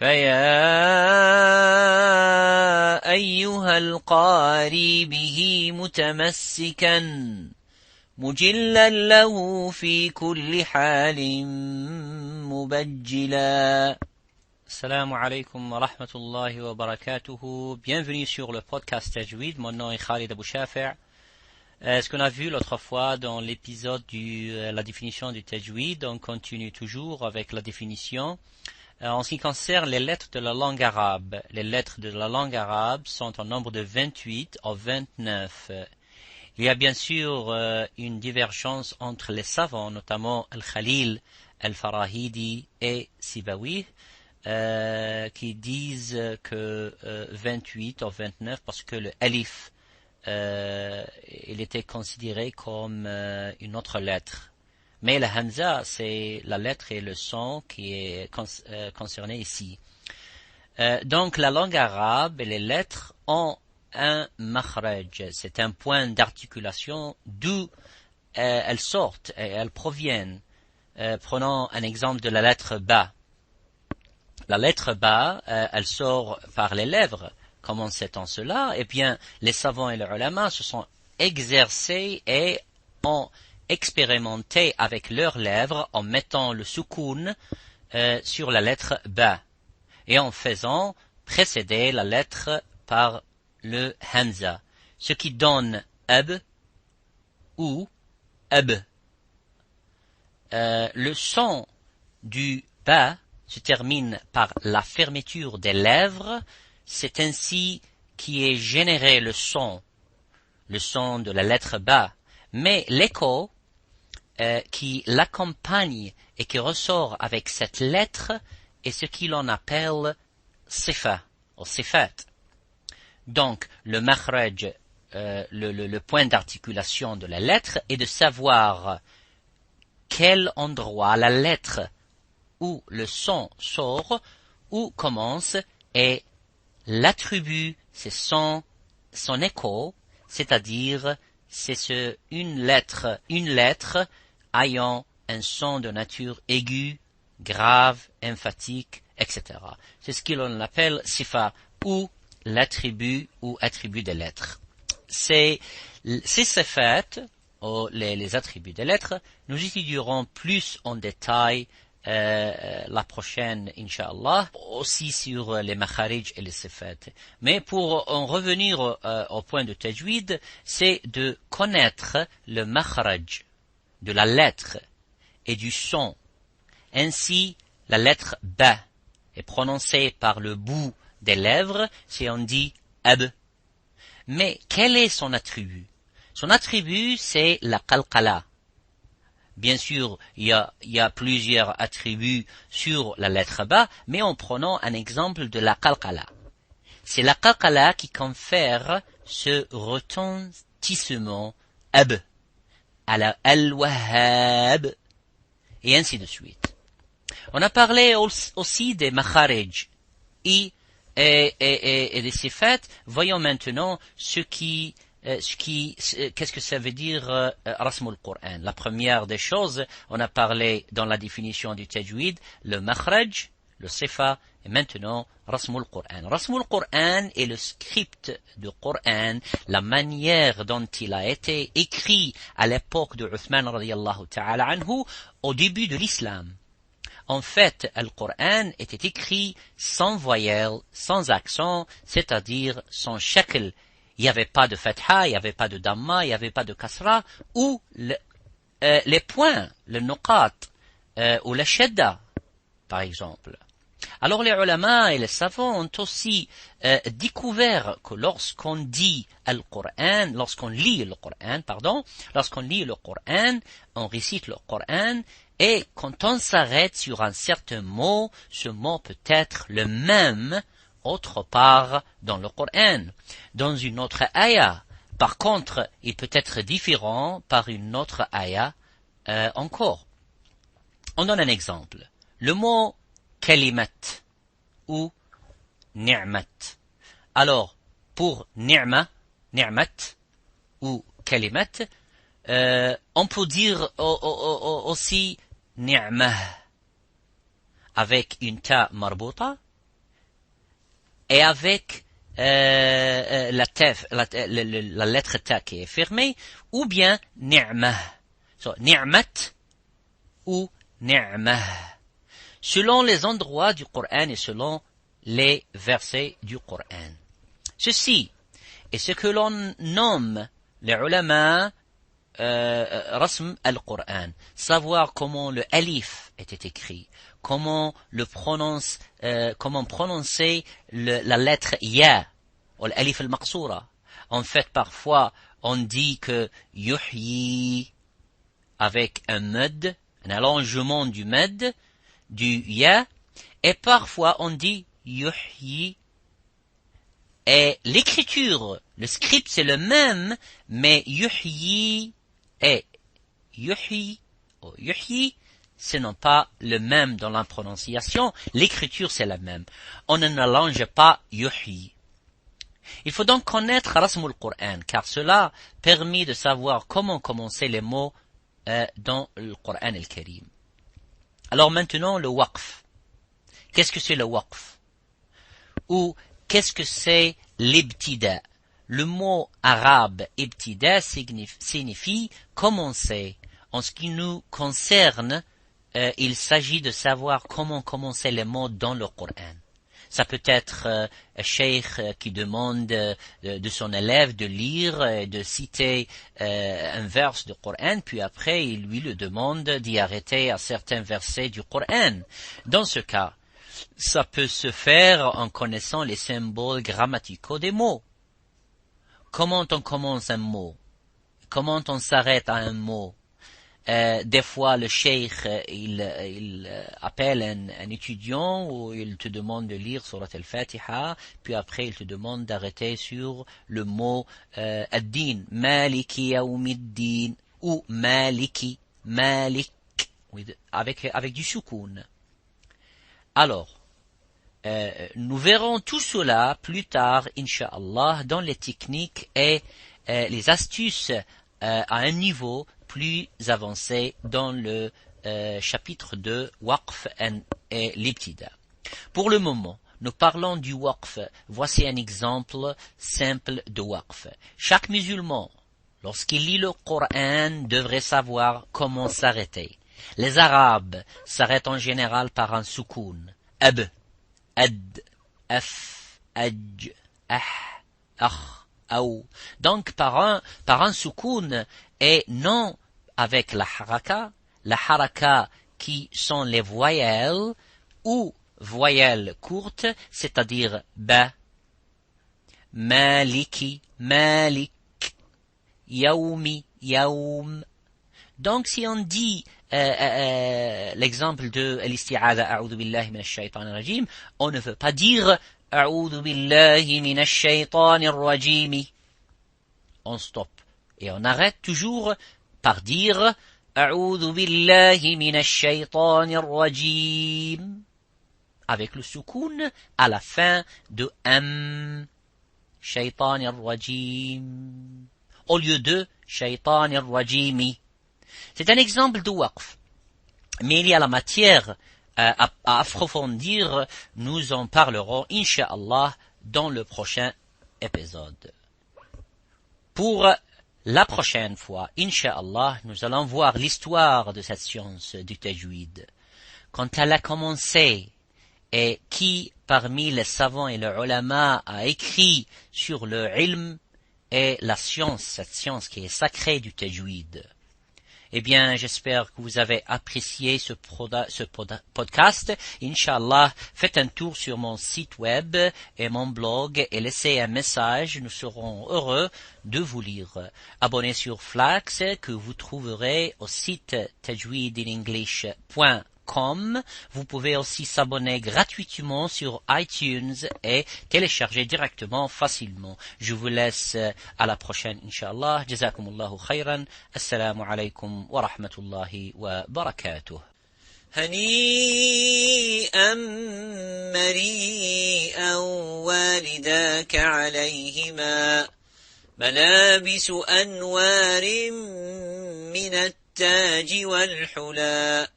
فيا أيها القاري به متمسكا مجلا له في كل حال مبجلا. Assalamu alaikum wa rahmatullahi wa barakatuhu. Bienvenue sur le podcast Tajweed. Mon nom est Khalid Abou Shafi'. Ce qu'on a vu l'autre fois dans l'épisode la définition du Tajweed, on continue toujours avec la définition. En ce qui concerne les lettres de la langue arabe, les lettres de la langue arabe sont en nombre de 28 ou 29. Il y a bien sûr une divergence entre les savants, notamment Al-Khalil, Al-Farahidi et Sibawi, qui disent que 28 ou 29 parce que le alif il était considéré comme une autre lettre. Mais la hamza, c'est la lettre et le son qui est concerné ici. Donc la langue arabe et les lettres ont un makhraj, c'est un point d'articulation d'où elles sortent et elles proviennent. Prenons un exemple de la lettre ba. La lettre ba, elle sort par les lèvres. Comment sait-on cela? Eh bien, les savants et les ulama se sont exercés et ont expérimenté avec leurs lèvres en mettant le soukoun sur la lettre ba et en faisant précéder la lettre par le hamza, ce qui donne ab ou ab. Le son du ba se termine par la fermeture des lèvres, c'est ainsi qui est généré le son de la lettre ba, mais l'écho qui l'accompagne et qui ressort avec cette lettre est ce qu'il en appelle sifa ou sifat. Donc le makhraj, le point d'articulation de la lettre est de savoir quel endroit la lettre où le son sort, où commence, et l'attribut, c'est son écho, c'est-à-dire c'est une lettre ayant un son de nature aiguë, grave, emphatique, etc. C'est ce qu'on appelle sifa, ou l'attribut ou attribut des lettres. Ces sifat, ou les attributs des lettres, nous étudierons plus en détail la prochaine, Inch'Allah, aussi sur les makharij et les sifat. Mais pour en revenir au point de tajwid, c'est de connaître le makharaj de la lettre et du son. Ainsi, la lettre ba est prononcée par le bout des lèvres si on dit ab. Mais quel est son attribut? Son attribut, c'est la qalqala. Bien sûr, il y a plusieurs attributs sur la lettre ba, mais en prenant un exemple de la qalqala. C'est la qalqala qui confère ce retentissement ab, à la al-wahhab, et ainsi de suite. On a parlé aussi des makharij et des sifat. Voyons maintenant qu'est-ce que ça veut dire rasmul Qur'an. La première des choses, on a parlé dans la définition du tajwid, le makhraj, le sifa, et maintenant rasmul Qur'an. Rasmul Qur'an est le script du Qur'an, la manière dont il a été écrit à l'époque de Uthman radiyallahu ta'ala anhu, au début de l'islam. En fait, le Qur'an était écrit sans voyelle, sans accent, c'est-à-dire sans shakl. Il n'y avait pas de fatha, il n'y avait pas de damma, il n'y avait pas de kasra, ou les points, le nuqat, ou la shadda, par exemple. Alors les ulama et les savants ont aussi découvert que lorsqu'on lit le Coran, lorsqu'on lit le Coran, on récite le Coran, et quand on s'arrête sur un certain mot, ce mot peut être le même autre part dans le Coran, dans une autre ayah. Par contre, il peut être différent par une autre ayah encore. On donne un exemple. Le mot kalimat ou ni'mat. Alors, pour ni'mat ou kalimat, on peut dire aussi ni'mah avec une ta marbuta et avec la lettre ta qui est fermée, ou bien ni'mah. So, ni'mat ou ni'mah. Selon les endroits du Coran et selon les versets du Coran. Ceci est ce que l'on nomme les ulama rasm al-Qur'an, savoir comment le alif était écrit, comment prononcer la lettre ya, ou l'alif al-maqsoura. En fait, parfois, on dit que yuhyi avec un mad, un allongement du mad, du ya, et parfois on dit yuhyi. Et l'écriture, le script c'est le même, mais yuhyi et yuhyi, ou yuhyi, ce n'est pas le même dans la prononciation, l'écriture c'est la même. On ne allonge pas yuhyi. Il faut donc connaître Rasmul Qur'an, car cela permet de savoir comment commencer les mots dans le Qur'an al-Karim. Alors maintenant, le waqf. Qu'est-ce que c'est le waqf? Ou qu'est-ce que c'est l'ibtida? Le mot arabe ibtida signifie commencer. En ce qui nous concerne, il s'agit de savoir comment commencer les mots dans le Coran. Ça peut être un cheikh qui demande de son élève de lire et de citer un vers du Coran, puis après il lui le demande d'y arrêter à certains versets du Coran. Dans ce cas, ça peut se faire en connaissant les symboles grammaticaux des mots. Comment on commence un mot? Comment on s'arrête à un mot? Des fois, le cheikh, il appelle un étudiant ou il te demande de lire Surat al-Fatiha, puis après il te demande d'arrêter sur le mot ad-din, Maliki yawmiddin, ou Maliki, Malik, avec du soukoun. Alors, nous verrons tout cela plus tard, Inch'Allah, dans les techniques et les astuces à un niveau plus avancé dans le chapitre 2, Waqf et l'Ibtida. Pour le moment, nous parlons du Waqf. Voici un exemple simple de Waqf. Chaque musulman, lorsqu'il lit le Coran, devrait savoir comment s'arrêter. Les Arabes s'arrêtent en général par un soukoun. Ab, ad, af, aj, ah, akh, aou. Donc par un soukoun et non avec la haraka qui sont les voyelles ou voyelles courtes, c'est-à-dire ba, maliki, malik, yaoumi, yaoum. Donc si on dit l'exemple de l'isti'adha, a'udhu billahi minash shaytanir rajim, on ne veut pas dire a'udhu billahi minash shaytanir rajim. On stoppe et on arrête toujours par dire a'udhu billahi minash shaytanir rajim avec le soukoun à la fin de shaytanir rajim au lieu de shaytanir rajimi. C'est un exemple de waqf. Mais il y a la matière à approfondir. Nous en parlerons, Inch'Allah, dans le prochain épisode. Pour la prochaine fois, Inch'Allah, nous allons voir l'histoire de cette science du tajwid. Quand elle a commencé et qui, parmi les savants et les ulama, a écrit sur le ilm et la science, cette science qui est sacrée du tajwid. Eh bien, j'espère que vous avez apprécié ce podcast. Inch'Allah, faites un tour sur mon site web et mon blog et laissez un message. Nous serons heureux de vous lire. Abonnez sur Flax que vous trouverez au site tajwidinenglish.com. Vous pouvez aussi s'abonner gratuitement sur iTunes et télécharger directement facilement. Je vous laisse à la prochaine, Inch'Allah. Jazakumullahu khayran. Assalamu alaikum wa rahmatullahi wa barakatuh. هنيئا مريئا والداك عليهما ملابس أنوار من التاج والحلى